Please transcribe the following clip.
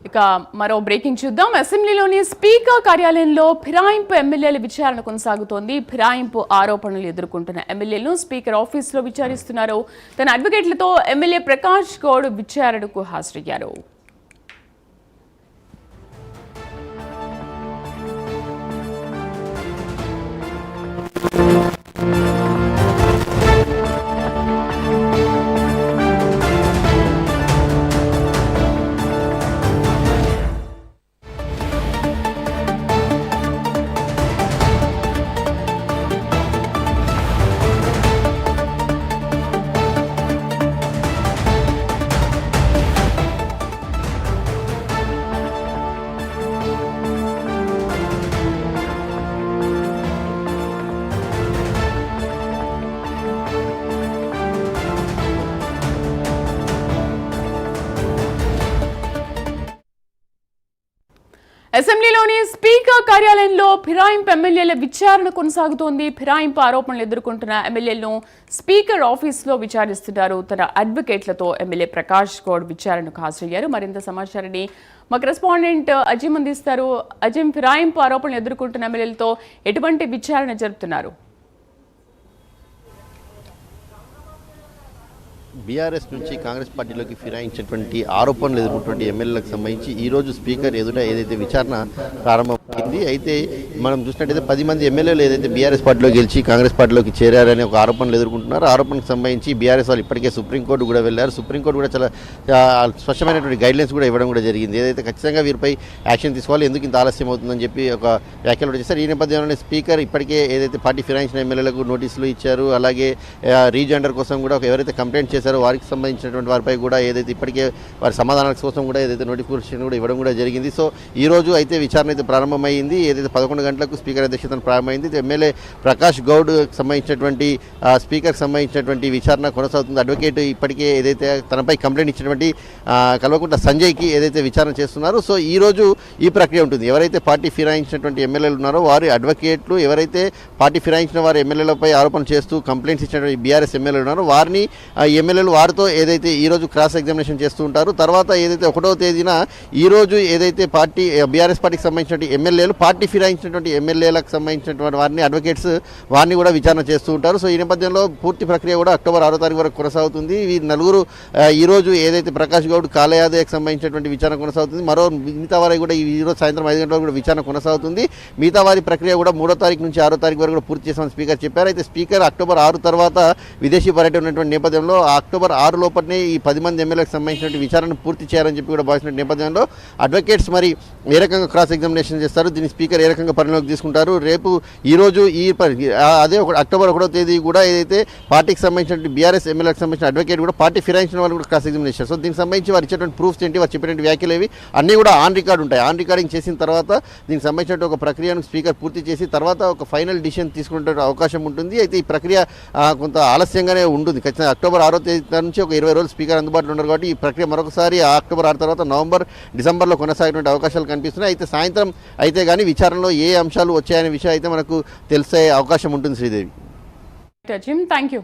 ఇక మరో బ్రేకింగ్ చూద్దాం. అసెంబ్లీలోని స్పీకర్ కార్యాలయంలో ఫిరాయింపు ఎమ్మెల్యేల విచారణ కొనసాగుతోంది. ఫిరాయింపు ఆరోపణలు ఎదుర్కొంటున్న ఎమ్మెల్యేలను స్పీకర్ ఆఫీసులో విచారిస్తున్నారు. తన అడ్వకేట్లతో ఎమ్మెల్యే ప్రకాష్ గౌడ్ విచారణకు హాజరయ్యారు. అసెంబ్లీలోని స్పీకర్ కార్యాలయంలో ఫిరాయింపు ఎమ్మెల్యేల విచారణ కొనసాగుతోంది. ఫిరాయింపు ఆరోపణలు ఎదుర్కొంటున్న ఎమ్మెల్యేలను స్పీకర్ ఆఫీసులో విచారిస్తున్నారు. తన అడ్వకేట్లతో ఎమ్మెల్యే ప్రకాష్ గౌడ్ విచారణకు హాజరయ్యారు. మరింత సమాచారాన్ని మా కరెస్పాండెంట్ అజిమ్ అందిస్తారు. అజిమ్, ఫిరాయింపు ఆరోపణలు ఎదుర్కొంటున్న ఎమ్మెల్యేలతో ఎటువంటి విచారణ జరుపుతున్నారు? బీఆర్ఎస్ నుంచి కాంగ్రెస్ పార్టీలోకి ఫిరాయించినటువంటి ఆరోపణలు ఎదుర్కొన్నటువంటి ఎమ్మెల్యేలకు సంబంధించి ఈరోజు స్పీకర్ ఎదుట ఏదైతే విచారణ ప్రారంభమైంది. అయితే మనం చూసినట్టయితే 10 మంది ఎమ్మెల్యేలు ఏదైతే బీఆర్ఎస్ పార్టీలో గెలిచి కాంగ్రెస్ పార్టీలోకి చేరారనే ఒక ఆరోపణలు ఎదుర్కొంటున్నారు. ఆరోపణకు సంబంధించి బీఆర్ఎస్ వాళ్ళు ఇప్పటికే సుప్రీంకోర్టు కూడా వెళ్ళారు. సుప్రీంకోర్టు కూడా చాలా స్పష్టమైనటువంటి గైడ్లైన్స్ కూడా ఇవ్వడం కూడా జరిగింది. ఏదైతే ఖచ్చితంగా వీరిపై యాక్షన్ తీసుకోవాలి, ఎందుకు ఇంత ఆలస్యం అవుతుందని చెప్పి ఒక వ్యాఖ్యలు చేశారు. ఈ నేపథ్యంలోనే స్పీకర్ ఇప్పటికే ఏదైతే పార్టీ ఫిరాయించిన ఎమ్మెల్యేలకు నోటీసులు ఇచ్చారు. అలాగే రీజెండర్ కోసం కూడా ఎవరైతే కంప్లైంట్ చేశారో వారికి సంబంధించినటువంటి వారిపై కూడా ఏదైతే ఇప్పటికే వారి సమాధానాల కోసం కూడా ఏదైతే నోటిఫికేషన్ కూడా ఇవ్వడం కూడా జరిగింది. సో ఈ రోజు అయితే విచారణ అయితే ప్రారంభమైంది. ఏదైతే 11 గంటలకు స్పీకర్ అధ్యక్షతన ప్రారంభమైంది. ఎమ్మెల్యే ప్రకాష్ గౌడ్ సంబంధించినటువంటి స్పీకర్కి సంబంధించినటువంటి విచారణ కొనసాగుతుంది. అడ్వకేట్ ఇప్పటికే ఏదైతే తనపై కంప్లైంట్ ఇచ్చినటువంటి కల్వకుంట్ల సంజయ్కి ఏదైతే విచారణ చేస్తున్నారో సో ఈ రోజు ఈ ప్రక్రియ ఉంటుంది. ఎవరైతే పార్టీ ఫిరాయించినటువంటి ఎమ్మెల్యేలు ఉన్నారో వారి అడ్వకేట్లు, ఎవరైతే పార్టీ ఫిరాయించిన వారి ఎమ్మెల్యేలపై ఆరోపణ చేస్తూ కంప్లైంట్స్ ఇచ్చినటువంటి బీఆర్ఎస్ ఎమ్మెల్యేలు ఉన్నారో వారిని ఎమ్మెల్యేలు వారితో ఏదైతే ఈరోజు క్రాస్ ఎగ్జామినేషన్ చేస్తూ ఉంటారు. తర్వాత ఏదైతే 1వ తేదీన ఈరోజు ఏదైతే పార్టీ బీఆర్ఎస్ పార్టీకి సంబంధించినటువంటి ఎమ్మెల్యేలు పార్టీ ఫిరాయించినటువంటి ఎమ్మెల్యేలకు సంబంధించినటువంటి వారిని అడ్వకేట్స్ వారిని కూడా విచారణ చేస్తూ ఉంటారు. సో ఈ నేపథ్యంలో పూర్తి ప్రక్రియ కూడా అక్టోబర్ 6వ తారీఖు వరకు కొనసాగుతుంది. వీరు నలుగురు ఈరోజు ఏదైతే ప్రకాష్ గౌడ్ కాలయాదయ్యకు సంబంధించినటువంటి విచారణ కొనసాగుతుంది. మిగతా వారి కూడా ఈరోజు సాయంత్రం 5 గంటల కూడా విచారణ కొనసాగుతుంది. మిగతా వారి ప్రక్రియ కూడా 3వ తారీఖు నుంచి 6వ తారీఖు వరకు కూడా పూర్తి చేస్తామని స్పీకర్ చెప్పారు. అయితే స్పీకర్ అక్టోబర్ 6 తర్వాత విదేశీ పర్యటన ఉన్నటువంటి నేపథ్యంలో అక్టోబర్ 6 లోపలనే ఈ 10 మంది ఎమ్మెల్యేలకు సంబంధించిన విచారణ పూర్తి చేయాలని చెప్పి కూడా భావిస్తున్న నేపథ్యంలో అడ్వకేట్స్ మరి ఏ రకంగా క్రాస్ ఎగ్జామినేషన్ చేస్తారు, దీన్ని స్పీకర్ ఏ రకంగా పరిగణలోకి తీసుకుంటారు, రేపు ఈరోజు అదే అక్టోబర్ 1వ తేదీ కూడా ఏదైతే పార్టీకి సంబంధించిన బీఆర్ఎస్ ఎమ్మెల్యేలకు సంబంధించిన అడ్వకేట్ కూడా పార్టీ ఫిరాయించిన వాళ్ళు కూడా క్రాస్ ఎగ్జామినేషన్. సో దీనికి సంబంధించి వారు ఇచ్చేటువంటి ప్రూఫ్స్ ఏంటి, వారు చెప్పినటువంటి వ్యాఖ్యలు ఏవి అన్నీ కూడా ఆన్ రికార్డ్ ఉంటాయి. ఆన్ రికార్డింగ్ చేసిన తర్వాత దీనికి సంబంధించిన ఒక ప్రక్రియను స్పీకర్ పూర్తి చేసి తర్వాత ఒక ఫైనల్ డిసిషన్ తీసుకునే అవకాశం ఉంటుంది. అయితే ఈ ప్రక్రియ కొంత ఆలస్యంగానే ఉంటుంది. ఖచ్చితంగా అక్టోబర్ 6వ తేదీ నుంచి ఒక 20 రోజులు స్పీకర్ అందుబాటులో ఉన్నారు కాబట్టి ఈ ప్రక్రియ మరొకసారి అక్టోబర్ 6 తర్వాత నవంబర్, డిసెంబర్లో కొనసాగేటువంటి అవకాశాలు కనిపిస్తున్నాయి. అయితే సాయంత్రం అయితే కానీ విచారణలో ఏ అంశాలు వచ్చాయనే విషయం అయితే మనకు తెలిసే అవకాశం ఉంటుంది. శ్రీదేవి. Thank you.